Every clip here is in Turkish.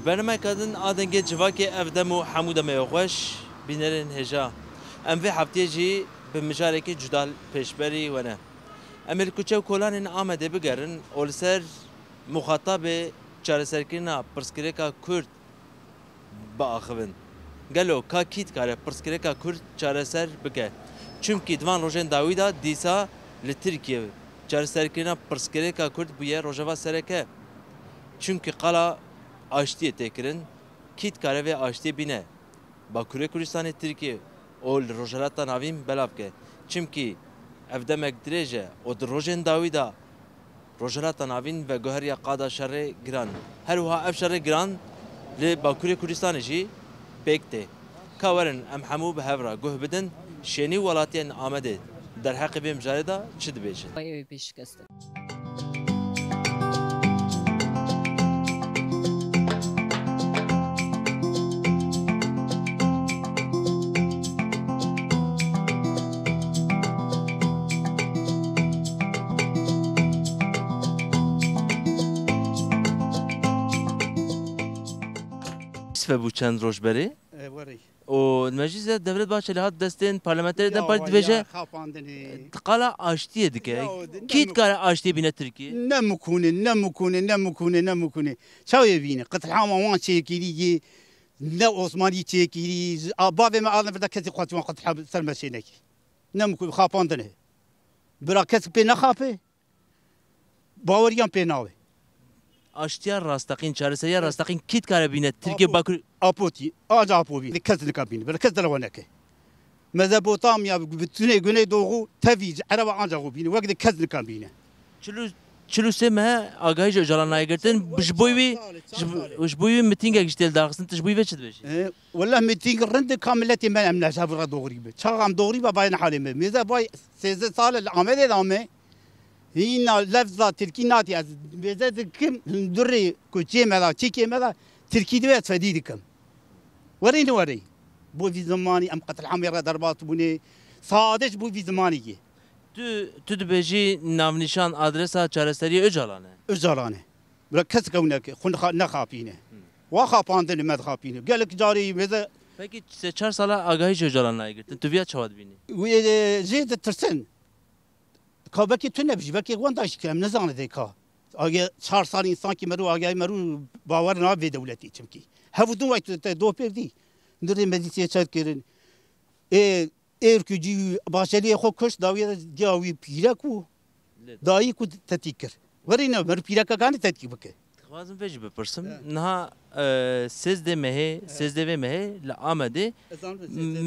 برنامه کردن آدنگ جواکی افدم و حمود میوخش بینرن هجا ام في هفته جی به مجارکی جدال پیشبری و نه امیر کوچه و کلان آمده بگرن اولسر مخاطب چارەسەرکردنا پرسکرێکا کورد بە ئاخبن گەلۆ کا کیت کارە پرسکرێکا کورد چارەسەر بکە چونکی دوان ڕۆژێن داویدا دیسا لە ترکیە چارەسەرکردنا پرسکرێکا کورد بوویە ڕۆژەوا سەرەکە چونکی قەڵا ئاشتیە تێکردن کیت کارە vê ئاشتیە بینە باکوورê کوردستانی ترکیە ئەو لە ڕۆژهەڵاتە ناوین بەلا بکە چونکی ئەف دەمێک درێژە و di ڕۆژên dawî da Rojhelata navîn ve guheriya qada şerê giran. Her wiha ev şerê giran li Bakurê Kurdistanê jî pêk tê. Ka werin em hemû bi hev re guh bidin şenî welatiyên Amedê derheqê vê mijarê da çi dibêjin? Ew pêşkest e. Ve bu çend rojberi o mecliste devlet bahçeli hat desteğin parlamenterden parti veje kala aştiye dike kit kara aştiye bine Türkiye ne mukune şaye bine qat'ama wan çekiri ne Osmani çekiri abave me alın da kesi qat'ma qat'a sermeşinek ne mukune xapandene bırakes pe ne xape bawariyan pe nave Aştiya rastaqin çareseriya rastaqin kit kara bine Türkiye Bakur apoti aca apovi kez kabine bir kez dalwanake Mezopotamya bütün Güneydoğu teviz araba ancak bine vakti kez kabine çulu seme agayj öcalanaya girtin jboyvi mitinga giştel dağısın tjboyve çedbeş والله miting rende kamileti men emna şafra doğru be çağam doğru be bayna halime meza bay 16 sal amede dame هنا لفظة تركي ناتي از بزاد كم دري كوتشي ملا تشيكي ملا تركي دوات فديدكم وري بو في زماني ام قتل حميرة ضربات بني صادش بو في زماني tu dibêjî navnîşan adresa çareseriya Öcalanê bira kes kewnek xwe nexapîne wa xapandin me dixapîne gelek carî mêze Peki 4 sala agahî ji Öcalanayê girtin tu viya çawa dibînî wê jê ditirsin ka belki tu nebijî belki wan daş kirim nezanê ka agê 4 sal insan ki meru agahî meru bawer nabe dewletî çimkî hevdû way do pevdî dirê medîsiye çet kirin Erkücü başeliye xo kuş dawiye cawi pîrek û dayî ku tetîk kir werî ne mer pîreka kanî tetîk bike Dixwazim vê jî bipirsim niha sêzdê vê mehê li Amedê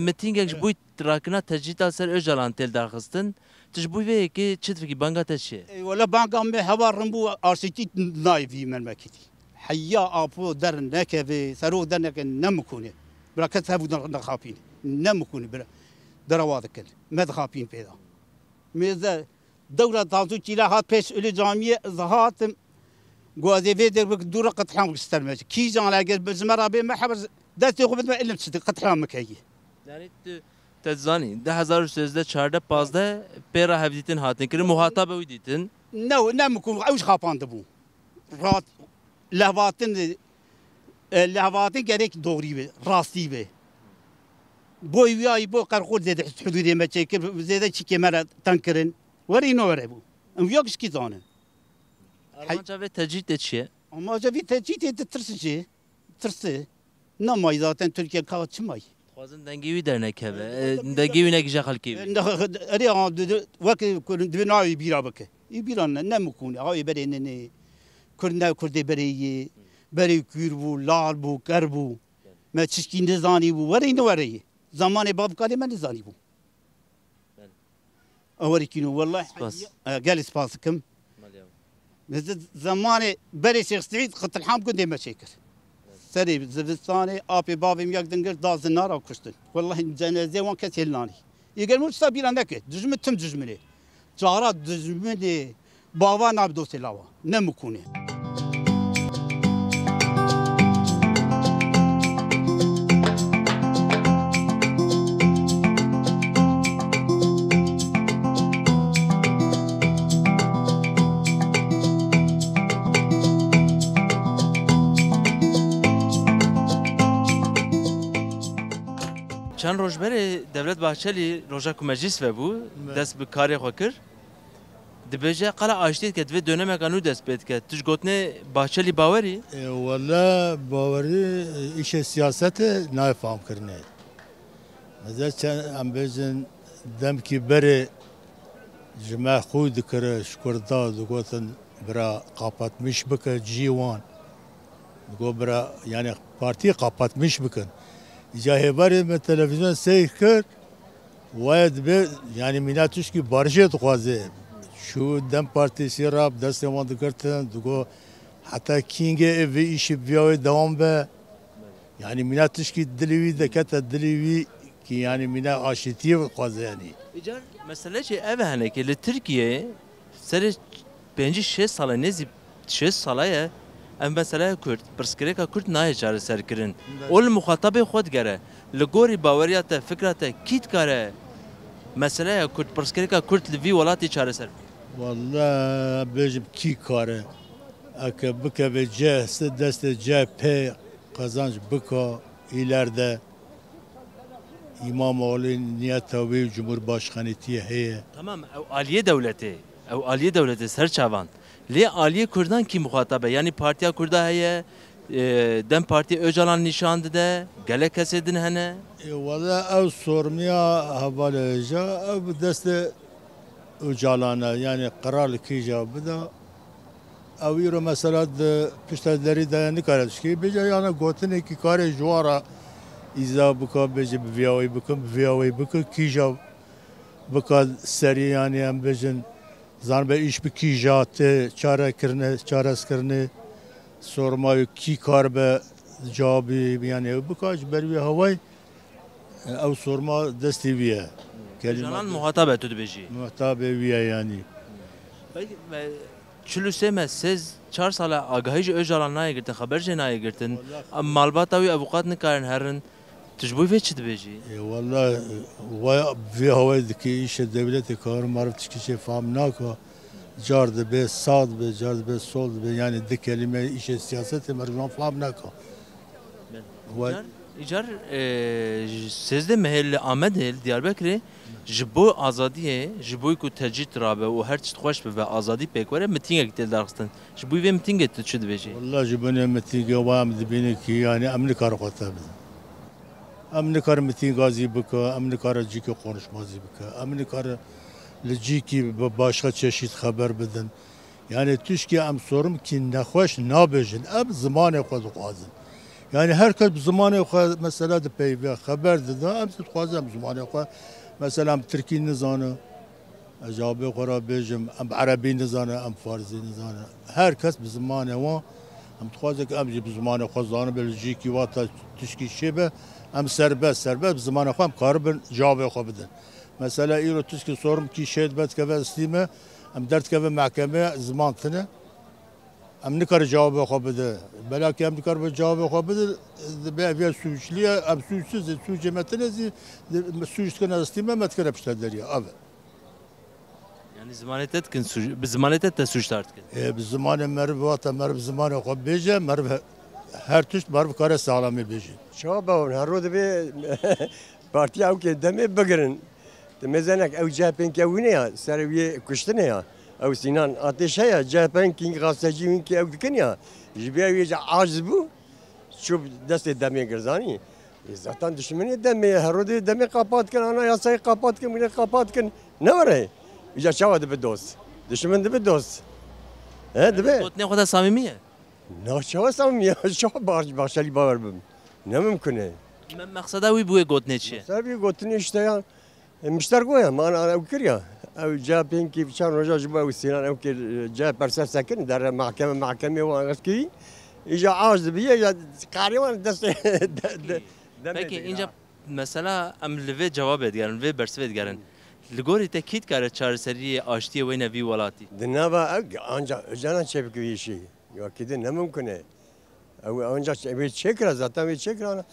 mitingek ji bo rakina tecrîta ser Öcalan têl daxistin tu ji bo vê yekê çi difikî banga te çi ye wala banga me hewa rimbû arsîtî nayî min mekîtî heya apo derin nekeve serok derneke nemikûne bira kes hevû nexapîne nemikûne bira derawa dikin me dixapîn pêda mêze dewra tazû çîla hat pêş ölü camiye zahatim guazê vê derbik dûra qethem gisterme kîjan eger bi ji me re bê me heber destê xwe bidime ilim çi qethem mikeyî Yani te zanî 2013 15 pêra hevdîtin hatin kirin muhataba wî dîtin nemikûn ew ji xapan dibû rat lehvatin gerek doğrî be rastî be Boy wiyayî bo qerxûr zêde hudûdê me çêkir zêde çîkê me re teng kirin werî ne were bû em wiya gişkî zanin Armanca vê tecrît de çi ye Amaca vî tecrîtê tirsi jê tirsi namayî zaten Türkiye ka çimayî Dixwazin dengê wî dernekeve dengê wî nekije xelkê wî erê wekî divê navê bîra bike î bîra ne nemikûne awê berê nenê Kurd ne Kurdê berê yê berê kûr bû lal bû ker bû me çişkî nizanî bû werî ne were yê zamanê babkarê me nizanî bû ewerîkîno wallahi gelê spas dikim zamanê berê Şêxsîd qitilham gundê me çêkir serê zivistanê apê bavê yek din girt da zinara kuştin wallahi cenazê wan kes hêlinanî îgel min tişta bîra neke dijmin tim dijminê cara dijminê bava nabe dosê lava nemikûne Devlet Bahçeli roja ku meclis ve bu dest bi karê xwe kir. Dibêje qala aştî ket vê dönemek anû dest pê dike. Tu ji gotinê Bahçeli bawerî? Valla bawarî îşe siyasetê nayê famkirinê. Meze çend em bêjin demkî berê ji me xûy dikire ji Kurda digotin bira qapatmiş bike cî wan. Digo bira yani partiyê qapatmiş bikin. İca hêberê me televîzyon seyr kir waya dibe yani mîna tişkî barîşê dixwaze. Şu Dem Partîsî ra destê wan dikirtin digo heta kîngê ev vê îşî viyawê dewam be. Yani mîna tişkî dilê wî dekete dilê wî ki yani mîna aşîtiyê dixwaze yani. Îcar mesele jî ev henekê li Tirkiyeyê serê 5-6 sala nêzî 6 sala ye em meseleya Kurd pirsgirêka Kurd nayê çareserkirin. O li muxatabê xwe digere. Li gorî baweriya te fikra te kî dikare meseleya Kurd pirsgirêka Kurd li vî welatê çareser? Valla bêjim kî kare eke bikeve ceh destê CHP kazanç bika îlerde İmamoğlu niyeta wê Cumhurbaşkanîtiye heye. Tamam ew aliyê dewletê. Ew aliyê dewletê ser çavan. Lê aliyê Kurdan kî muxatab e? Yani Partiya Kurda heye, Dem Parti Öcalan nîşan dide, gelek kesê din hene. Valla ev sormaya havaleja ev bi destê Öcalan'a yani kararlı kîja bida ew îro mesela di pişta derî de nikare dişkî bêje yani gotinekî karê ji wara îza bika bêje bi viyawê bikin bi viyawê bikin kîja bika serî yani em bêjin zanbe iş bi kîja tê çareskirine sormayı kî kar be cavabı yani ew bika ji ber wê hewayê ew sorma destê wî ye. Öcalan muhatap e tu dibêjî. Muhtabê wî ye yani. Çilû sê me sêz 4 sala agahî ji Öcalan nayê girtin, xeber jê nayê girtin. Em malbata wî avukat nikarin herin. Tu ji bo vê çi dibêjî? Valla vay vê hewayê dikê îşe devletê karim mariv tişkî şê fam naka. Car dibe sağ dibe, car dibe sol dibe yani di kelime işe siyasetê mercan fam naka. İcar sêzdê mehêl li Amedê li Diyarbekirê ji bo azadiyê ji bo ku tecît rabe û her tişt xweş bibe azadî pêk were mitîngek tê darxistin. Ji bo vê mitîngê tu çi dibêjî? Valla ji binê mitîngê wa em dibîne ki yani em nikare xwe te bidin. Em nikare mitîngazî bike, em nikare cîkê konuşmazî bike, em nikare li cîkî bi başka çeşît xeber bidin. Yani tişkî em sorum ki nexweş nabêjin, em zimanê xwe dixwazin. Yani herkes zamanı mesela de peyve haber dedi. Hem tutqazam zamanı mesela em Türkiye nizanı, Acabe xora bejim, em Arabi nizanı, em Farsi nizanı. Herkes bir zamanı var. Em tutqazak em bir zamanı xazanı Belçiki vata tişki şebe em serbest bir zamanı em karbın cevabı xabidin. Mesela İro tişki sorum ki şehit bet keve istime em dert keve mahkeme zaman tane. Em nikare cevabı xwe bide. Belki em nikare cevabı xwe bide be suçliye em suçsuz suçe metenezi suçkana istime metkare pişte deriye. Evet. Yani zamanetet kin bi zamanetet de suç tartkin. Bi zamanı merv vata merv zamanı xwe beje merv her tuşt merv kare sağlamı beje. Şaba her rode be partiya ew ke demê bigirin. Mezenek ew CHP'nin ke ew ne ya ser wê kuştine ya. Ew Sinan ateş heye CHP'nin ki gazetecinin ki ew dikin ya. Ji ber wê aciz bu. Şu destê demê girzanî. Zaten düşmeni demê her rode demê kapatkin anayasayı kapatkin mine kapatkin. Ne var ey? İca çava dibe dost. Düşmen dibe dost. He dibe. Got ne kadar samimi ye? Ne çava samimi ya. Çava başali baver bim. Ne mümkün ey. Maksada wî bûye got ne çi? Tabii gotin işte ya. Müşter goya mana ev kir ya. Ev CHP'nin ki çan roja jiba ev Sinan ev ki CHP sersekin der mahkeme ve askeri. İca ağız biye ya karivan deste. Peki ince mesela em li vê cevab edgerin vê bersiv edgerin. Li gorî te kît kare çareseriyê aştiyê wê nevî welatî? Dinava ancak özel çevik bir şey. Ya ki ne mümkün e. Ev ancak ev çekra zaten ev çekra.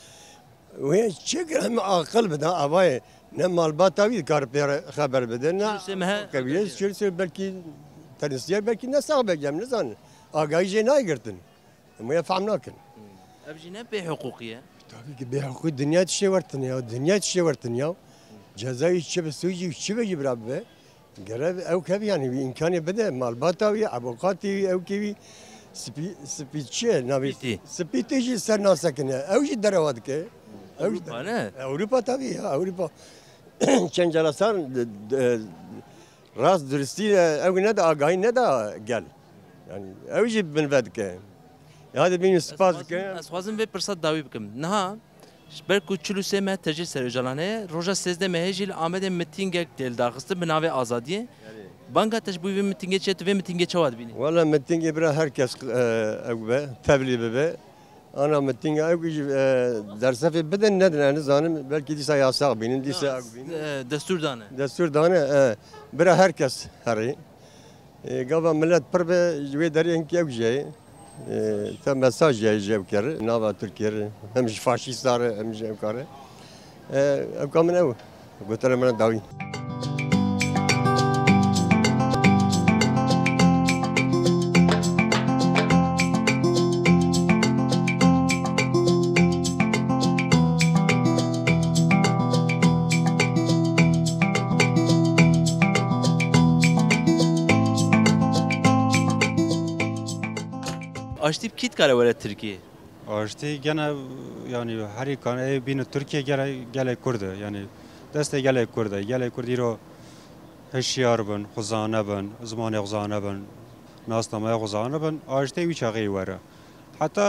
Ve çekra hem akıl beda avay. Ne malbata bir karpere haber bede ne kabiye şöyle belki tanesiye belki ne sağlayacağım ne zan agayje ne girdin ama yafhamnakin ev jî ne bê huquqiye tabii ki bê huquq dünya tişe vartın ya dünya tişe vartın ya cezayı çibe suyu çibe gibi rabbe. Görev ev kebi yani bir imkanı bede malbata ve avukatı ev kebi spiçe navi spitici ser nasakine ev ji deravat ke Avrupa ne? Avrupa tabii ya Avrupa çencalasan rast dürüstü ev ne de agahi ne de gel yani ev ji binvedke hadi benim spas ke Eswazim ve pırsat davi bikim. Naha Berku çülüse me tercih ser Öcalan'e roja sezde mehecil Ahmet'e mitingek del dağıstı binave azadiye. Banka teşbih ve mitinge çet ve mitinge çavad bini. Valla mitinge bira herkes evbe tebliğ be. Ana mitinge evgi dersefe beden neden yani zanım belki dise yasak binin dise Destur dane. destur dane bira herkes hari. Gava millet per be ve derin ki evgi te mesaj jevker nava Türkiye hem faşistler hem jevker. Evkamın ev. Götüremene davi. Açtip kit kare var Türkiye. آشتی گناه یعنی هری کانه بین ترکیه گله کرده یعنی دست گله کردی رو هشیار بن خزانه بن زمان خزانه بن ناسنامه خزانه بن آشتی ویچاقی وره حتی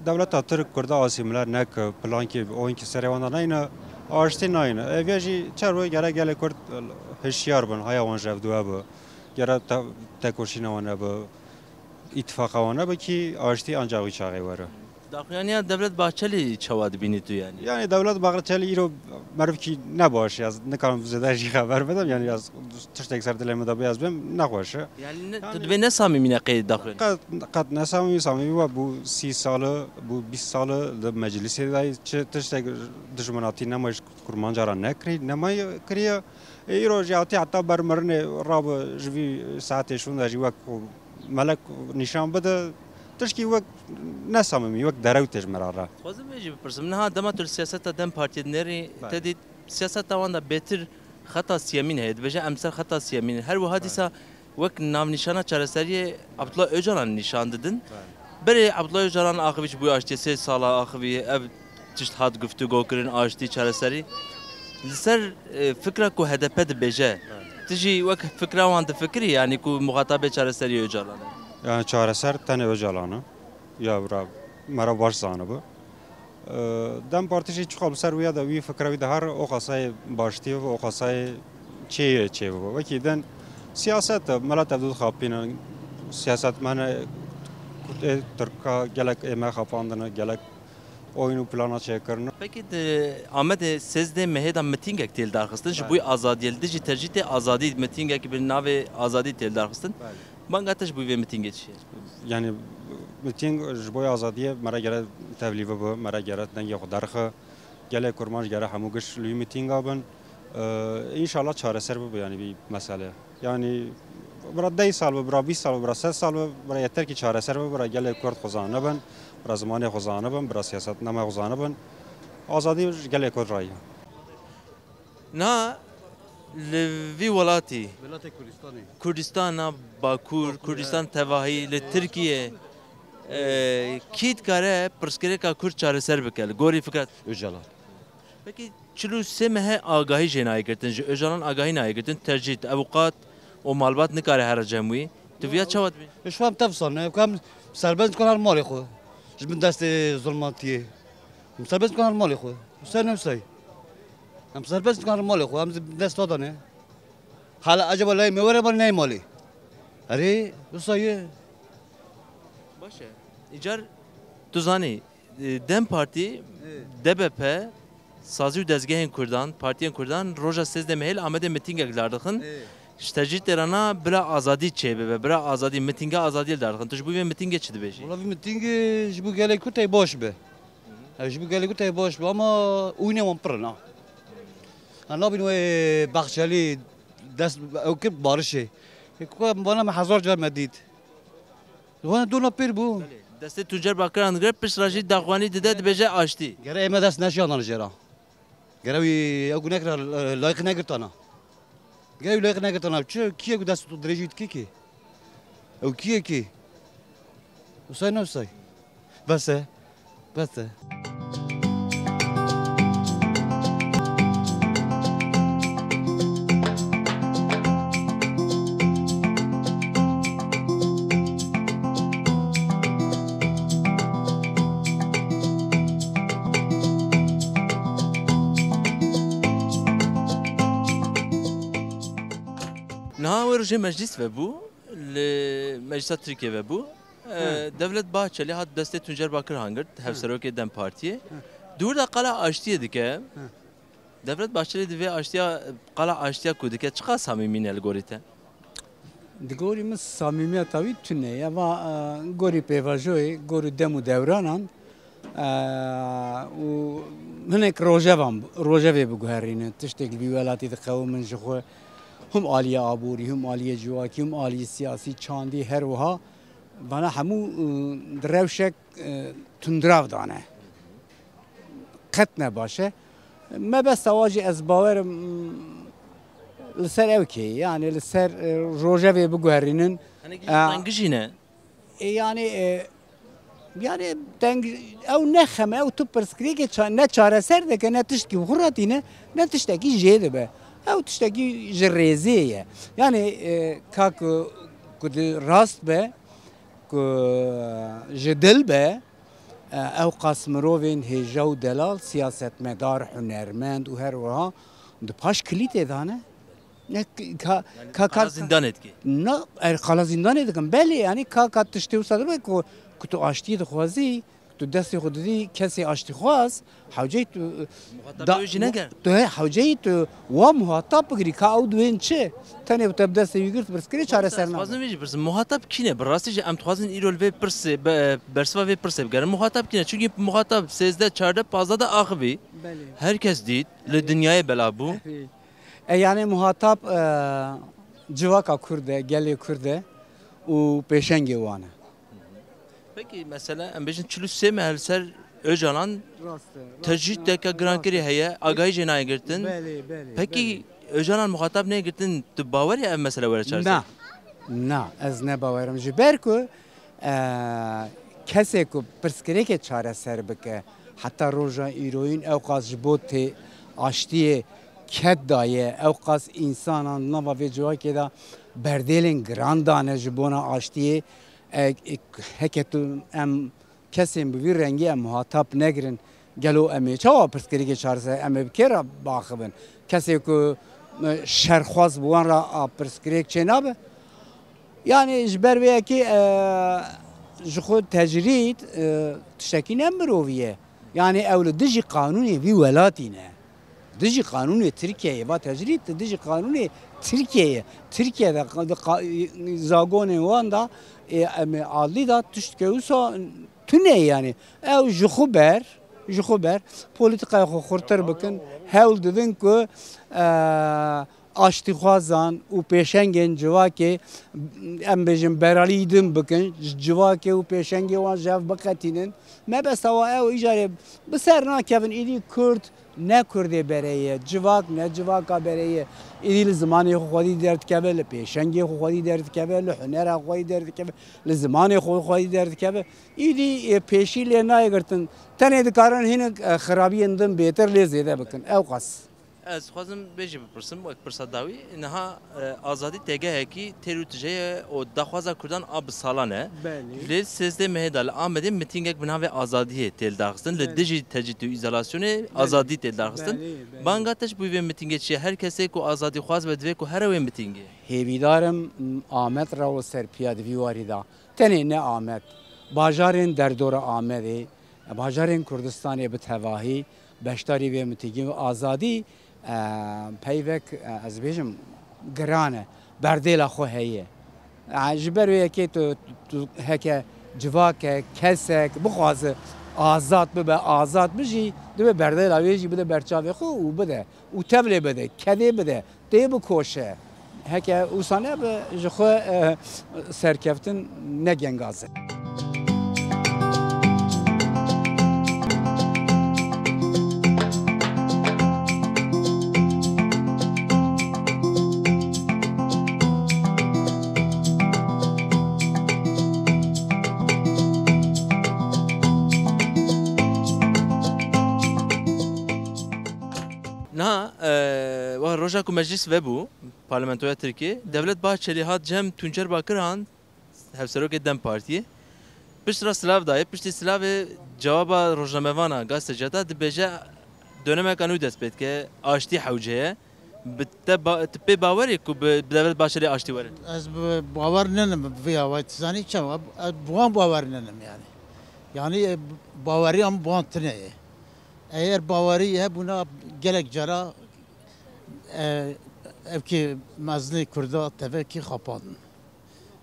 دولت ترک کرده آسیملر نک پلان کی اون کی سریوانا نه آشتی نه اویجی چرا گله کرد هشیار بن های وان جف دو ابو گره تکوشینه وانه به اتفاقانه به کی آشتی آنجا ویچاقی وره Daxuyaniya devlet bahçeli çavad bini tu yani. Yani devlet bahçeli iro marif ki ne baş yaz ne kadar bize şey haber verdim yani yaz tıştek serteleme de beyaz ben ne baş. Yani ve ne samimi ne kayıt daxuyan. Kat ne samimi var bu 6 salı bu 20 salı da meclise de tıştek düşmanati ne maş kurmancara ne kri ne may kriya iro jati hatta bermerne rab jvi saate şunda jivak melek nişan bede تشكي وقت ناس عمومي وقت دراوتج مرارة. خازم يجي بپرسم نها دمت السياسة دم بارتي نري تدي سياسة توان بهتر خطا سيامين هيد بجا امثال خطا سيامين هر وهادسا وقت نام نشانه چارەسەریە عبدالله Öcalan nişan didin. Berê Abdullah Öcalan axivî bûye aştê 3 sala axivî ev tişt hat guftûgo kirin aştî çarəserî. Li ser fikra ku HDP dibêje. Tu jî wek fikra wan difikirî yani ku muxatabê çarəserî Öcalan. Yani çareser tane Öcalan'ı ya bra mera baş zanı bu. Dem partişi çıkıp serviye de bir fikri de her o kasayı baştı ve o kasayı çeye bu. Ve den siyaset millet evdud kapının siyaset mene Türkiye gelek emek kapandığını gelek oyunu plana çekirini. Peki de Ahmet sizde meheda mitingek tel darxistin ji bu azadiyel dici tercihte azadi mitingek bir nave azadi tel darxistin. Bangatış bu ve mitinge çi. Yani miting jboy azadiye mera gere tevlive bu mera gere denge xudarxı gele kurmaj gere hamugish lü miting abın inşallah çareser bu yani bir mesele. Yani bura 10 sal bu bura 20 sal bura 3 sal bura yeter ki çareser bu bura gele kurt xuzanı ben bura zamanı xuzanı ben bura siyaset nama xuzanı ben azadi gele kurt rayı. Na Li Velatî Kurdistanê Kurdistana Bakur Kurdistan tevahi li Tirkiye kît kare pirsgirêka Kurd çareser bike li gorî Fikret Öcalan. Peki çilû sê mehe agahî jê nayê girtin ji Öcalan agahî nayê girtin tercih ewqat û malbat nikare here cemwî tu viya çawa dibî شوام تفصل كم سربند كون المالي خو جبن دست ظلماتيه سربند كون المالي خو سر نفسي هم سربند كون المالي خو هم دست دادنه حالا acaba lay mevere bana ne mali arı bu sayı Baş e icar tu zanî Dem Parti DBP Sazî û dezgehên Kurdan Partiyên Kurdan roja sêzdeh mehêl Amedê mitingek dardixin ji tercih têrana bila azadî çêbibe bila azadî mitinga azadiyê dardixin tu ji bu vê mitingê çi dibêjî Valla bir miting ji bu gelek kutay boş be ji bu gelek kutay boş be ama uyne wan pırna Ana bin ve Bahçeli dest okip barışı bana mı hazır car medid Wana dona pir bu Destê Tuncer Bakiran digre pişt rajî daxwanî dide dibêje aştî Gere eme dest neşi anan jera قالوا يا قلنا لايق نقرت انا قالوا لايق نقرت انا كي قد دست درجه كيكي او كي وصاي نوصاي بس نها ورجه مجلس وبو لمجلس تركيا وبو devlet Bahçeli hat deste Tuncer Bakır hangır hevseroke dem partiye dur da qala aştiye dike devlet Bahçeli ve aştiya qala aştiya kudike çıqa samimin algorite Digori mis samimiyet tabii tünne ya va gori pevajoy gori demu devranan u hinek rojeve buguherine tiştek bir velati de kavmin jxo هم آلیه آبوری هم آلیه جواکی هم آلیه سیاسی چاندی هر وها بنا همو دروشک تندراو دانه قط نباشه ما بس واجی از باورم لسر اوکی yani لسر روجه و بگوهرینن Angijine yani deng ev ne xeme ev tu perskriye ne çareser de ke ne tişki vuratine ne tişteki jede be ev tişteki jerezeye yani kak kud rast be ku jedel be ev qasmrovin hejav delal siyasetmedar hunermend u her vaha de paş kilit edane ne ka zindan etki ne kala zindan edikan beli yani ka tişte usadır be ku كنت أشتي دخوازي كنت دستي خدي كسي أشتي خواز حوجيت ده حوجيت ومهاتب بقري كأود وين شيء تاني بتبدأ سيجرت بس كري شارع سرنا خواز نبيجي بس مهاتب كينه براسي جا أم تخوازن إيرول في برسه برسوا في برسه بقرن مهاتب كينه çünkü مهاتب سيزده çarda pazda da akbi herkes dit لدنياي بلابو yani muhatap civaka kurde geli kurde u peşenge wana. Peki mesela em bejin çülü seme helser Öcalan tercih deka grankeri heye agay jenaya girtin. Peki Öcalan muhatap ne girtin? Tu bavar ya em mesela böyle çarşı. Na ez ne bavarım jiber ku kese ku perskere ke çare ser bike hatta roja iroin evqas jbote aştiye ked daye evqas insanan nava ve cevake da berdelin grandane jbona aştiye هکتو ام کسی به رنگی ام مخاطب نگرن گلو امی چه پرسکری که چارسه امی بکره باخبن کسی که شرخواز بوان را پرسکری چه نبه yani جبر ویا کی جخود تجرید تشکی نمرویه yani اول دجی قانونی وی ولاتینه دجی قانونی ترکیه و تجرید دجی قانونی Türkiye'de zagone wanda aldi da tüştke usa tüne yani ev jixuber politika xurtar bikin hewl didin ku aştı xwazan û pêşengên civakê em bêjin beralîdin bikin civakê û pêşengê wan jev biqetînin me besa ew îjarê bi ser nakevin êdî Kurd ne Kurdê bereye civak ne civaka bereye êdî li zimanê xwedî derdikeve li pêşengê xwedî derdikeve li hunera xwedî derdikeve li zimanê xwedî derdikeve êdî pêşî lê nayê tenê dikarin hinek xirabiyên din bêtir lê zêde bikin ew qas Ez xwazim bêjî bipirsim wek pirsa dawî niha azadî têgehekî têrûtijeye o daxwaza Kurdan a bi salan e lê sêzdeh mehê da li Amedê mitîngek bi navê azadiyê têl daxistin li dijî tecît û îzolasyonê azadî têl daxistin banga te ji bo vê mitîngê çi ye her kesê ku azadî xwaz ve divê ku here wê mitîngê hêvîdarim Amed ra ser piyadivî warî da tenê ne Amed bajarên derdora Amedê bajarên Kurdistanê bi tevahî beşdarî vê mitîngê ve azadî peyvek ez bêjim giran e berdêla xwe heye ji ber wê yekê tu heke civakek kesek bixwaze azad bibe azad bijî dibe berdêla wê jî bide berçavê xwe û bide û tevlê bide kedê bide tê bikoşe heke wisa nebe ji xwe serkeftin negengaze roja ku meclis vebu parlamentoya Türkiye devlet Bahçeli hat cem Tuncer Bakırhan hevserokê Dem Partiye piştra Slav daye piştî Slavê cevaba rojnamevana gazeteciyata dibêje dönemeka nû dest pê dike aştî hewceye bi te pê bawerê ku bi devlet Bahçeli aştî werin. Ez bawer nenim vêya wê zanî çawa buwan bawer nenim yani. Yani baweriyan buwan tune ye. Eğer bawerî hebûna gelek cara evkî mezlê Kurda tevekî xapandin.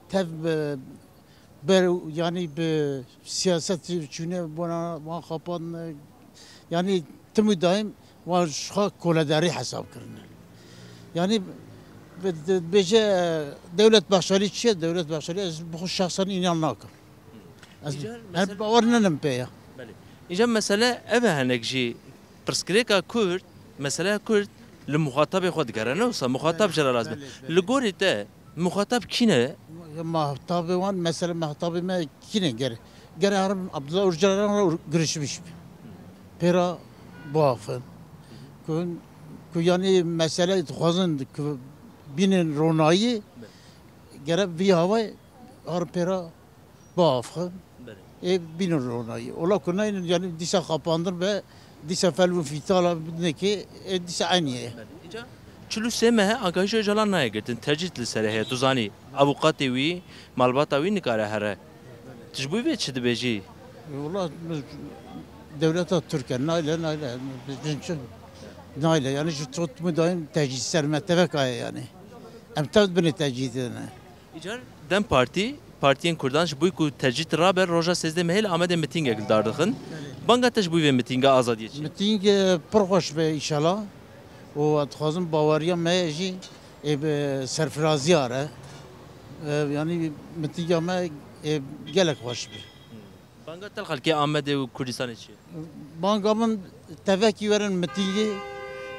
Tev yani bi siyaset çûne buna wan xapandin yani timî daim wan şixa koledarî hesab kirin. Yani bêje devlet Bahçeli çiye devlet Bahçeli ez bu şahsen inan nakim. Ez bawer nenim pê ya. İnca mesele ev henek jî pirsgirêka Kurd mesela Kurd li muxatabê xwe digerine wisa muxatab jira lazim. Li gorî te muxatab kî ne? Mahtabê wan mesela mahtabê me kîne gere harim Abdullah Öcalan girişmiş. Pêra bafin. Ku yani mesele dixwazin ku bînin ronayî gere vî havayê harim pêra bafin. Bînin ronayî. Ola ku neynin yani dîsa xapandin ve dîsa felû fîtala nekê dîsa aynî. Çilû sê mehe agahî Öcalan naye girtin tercih li serê heye tu zanî avukatê wî malbata wî nikare here. Tu ji bo vê çi dibêjî? Valla devleta Türkiye nayle nayle yani şu çok müdahim tecih sermeteve kaya yani. Em tav beni tecih edene. İcar Dem Parti Partiyen Kurdan ji bo ku tercih raber roja sezde mehel amede mitingek dardixin. Banga te ji bo vê mitinga azadiyê çi? Miting pir xweş be inşallah. O dixwazim baweriya me jî serfiraziya re. Yani mitinga me gelek xweş be. Banga tel xelkê Amedê û Kurdistanê çi? Banga min tevekî werin mitingê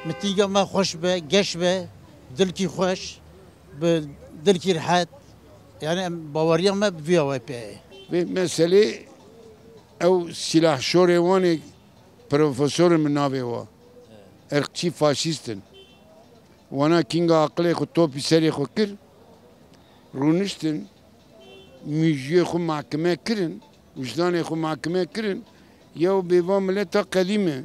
mitinga me xweş be geş be dilkî xweş bi dilkî rihet yani em baweriya me bi vêya wê pê. Ve mesele ew silahşorê wanê profesorên min navê wa erkçî faşîstin. Wana kînga aqilê xwe topî serê xwe kir rûniştin mîjiyê xwe mahkeme kirin wijdanê xwe mahkeme kirin ya bêva mileta qedîm e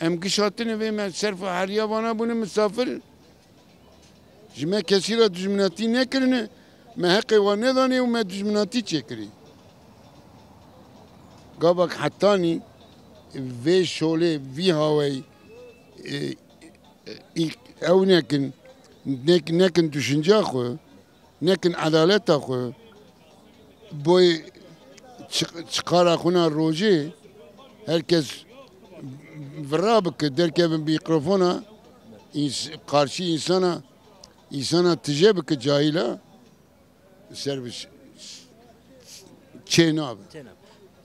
em gişatine vê me serfa heriya wana bûne misafir ji me kesî ra dijminatî nekirine me heqê wan nedanê û me dijminatî çêkirî. Gavak hetanî vê şolê vî hawayê ew nekin düşünca xwe nekin edaleta xwe boy çıkara xuna rojê herkes vira bike derkevin mikrofona karşı insana tije bike cahila servis çênabe.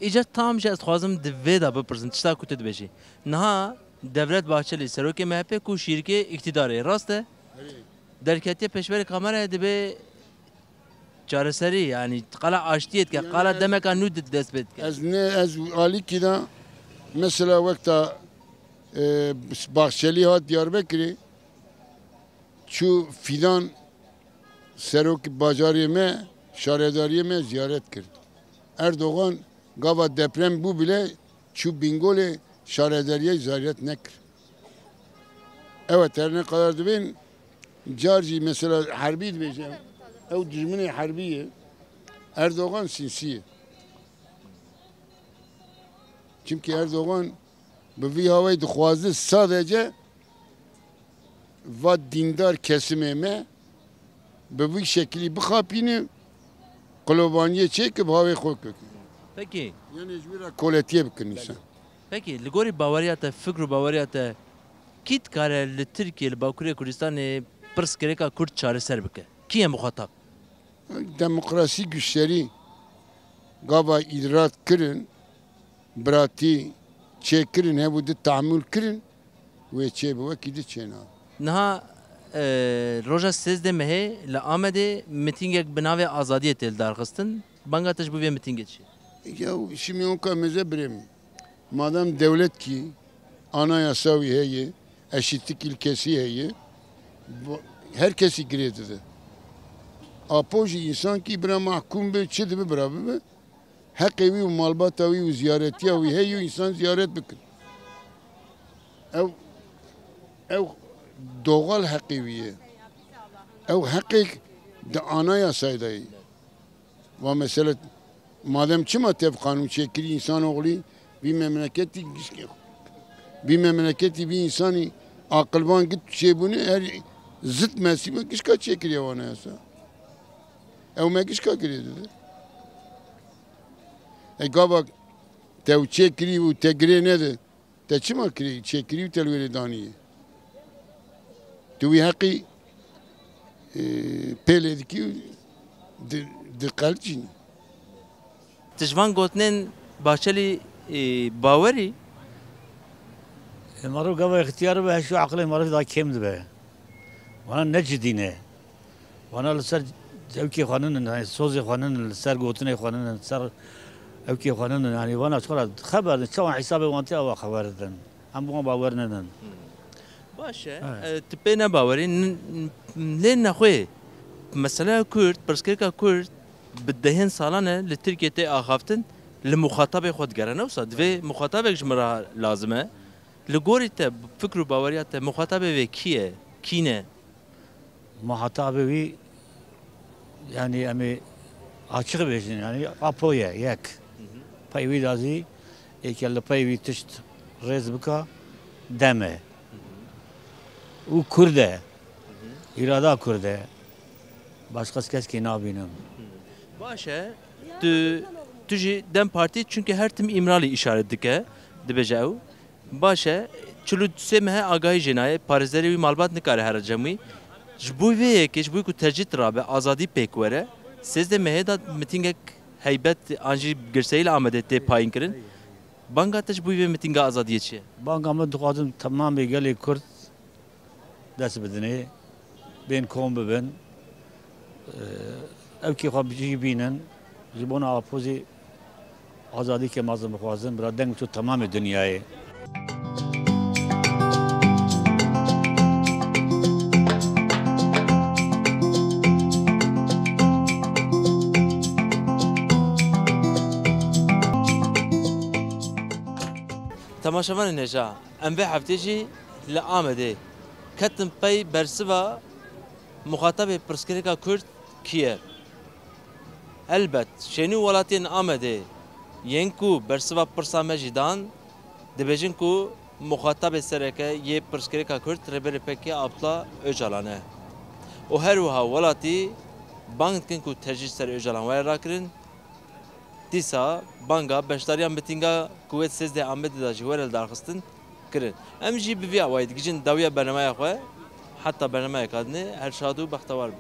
İcar tam jî ez dixwazim di vê da bipirsin tişta ku tu dibêjî. Niha Devlet Bahçeli serokê MHP ku şîrkê iktidarê rast e? Derketiye peşberê kameraya dibe çareserî yani qala aştiyê dike qala demeka nû dest pê dike. Ez alîkî da mesela wekta Bahçeli hat Diyarbekirê çû fidan serokê bajarê me şaredariyê me ziyaret kir. Erdoğan gava deprem bû bile çû Bingolê şaredariyê ziyaret nekir. Evet her ne kadar dibin carcî mesela herbî dibêje ew dijminê herbî ye Erdoğan sinsiye. Çünkü Erdoğan bi vî havayê dixwaze sadece va dîndar kesimê me bi vî şekilî bixapîne qulobaniye çêkib havê xwe kir. Peki. Yani ji wî re koletiye bikin însan. Peki li gorî baweriya te fikr û baweriya te kî dikare li Tirkiye li Bakurê Kurdistanê pirsgirêka Kurd çareser bike? Kî ye muxatab? Demokrasi güçleri gava idrak kirin biratî çêkirin hebû di tahammül kirin wê çê bi wekî di çêna. Niha roja sêzdê mehê li Amedê mitingek bi navê azadiyê tê darxistin. Banga te ji bo vê mitingê çi? Ya şimdi onka meze birem. Madem devlet ki anayasa heye, eşitlik ilkesi heye, herkesi giredi. Apoji insan ki bira mahkum be çi dibe bira be. Hak evi u malbat evi u ziyareti evi heyu insan ziyaret bikin. Ev doğal hak eviye. Ev hakik de anaya saydayı. Ve mesela madem çima tev kanun çekili insan oğlu bir memleketi bir insanı akılvan git şey bunu her zıt mesibe kişka çekiliyor ona yasa. Ev kişka giriyor dedi. Gabak tev çekili u tegre nedir? Te çima kiri çekili u telveri daniye. Tu hakkı pelediki dikkatçi. Tijvan gotnen başeli baweri مرو قبل اختيار به شو عقلي مرو ذا كم ذبه وانا نجدينه وانا لسر اوكي خانن سوزي خانن لسر قوتني خانن سر اوكي خانن يعني وانا شغل خبر شو حسابي وانت او خبردن ام بو باورنن باشه تبينا باوري لين نخوي مثلا كرد برسكركا كرد بدهن سالانه لتركيا تي اخافتن لمخاطب خود گرنه وصد في مخاطبك جمره لازمه لگوری ته فکر و باوریات ته مخاطب وی کیه کینه محتاج وی yani emi açık versin yani apoya yak payvi dazi ekelle payvi tişt rezbika deme u kurde irada kurde başkası kes ki ne yapayım باشه تجي دم parti çünkü her tim İmralı işaret dike dibeceğu باشه چلو سمه آگاهی جنایه پارزداری و مالبات نکاره هر جمعی جبوی ویه که جبوی کو ترجیت رابه آزادی پیکوره سیزده مهدا متینگک هیبت آنجی گرسیل آمده تی پایین کرن بانگا تجبوی وی متینگا آزادیه چیه؟ بانگا من دقاتم تمام بیگلی کرد دست بدنه بین کام ببین او که خواب بجی بینن جبون آپوزی آزادی که مازم بخوازن برای دنگ تو تمام دنیای تماشاوان نجا ام به هفتهجی لآمده کتم پی برسوا مخاطب پرسکریکا کرد کیه البت شنو ولاتین آمده ینکو برسوا پرسامه جدان دبیجن کو مخاطب سرکه یه پرسکریکا کرد ربر پکی ابطلا اجالانه و هر وها ولاتی بانگ کن کو ترجیح سر اجالان وای راکرین دیسا بانگا بشتاریان بتینگا قوت سیزده آمده دا جوار الدارخستن کرن ام جی بویا واید گیجن داویا برنامه خواه حتی برنامه کادنه هر شادو بختوار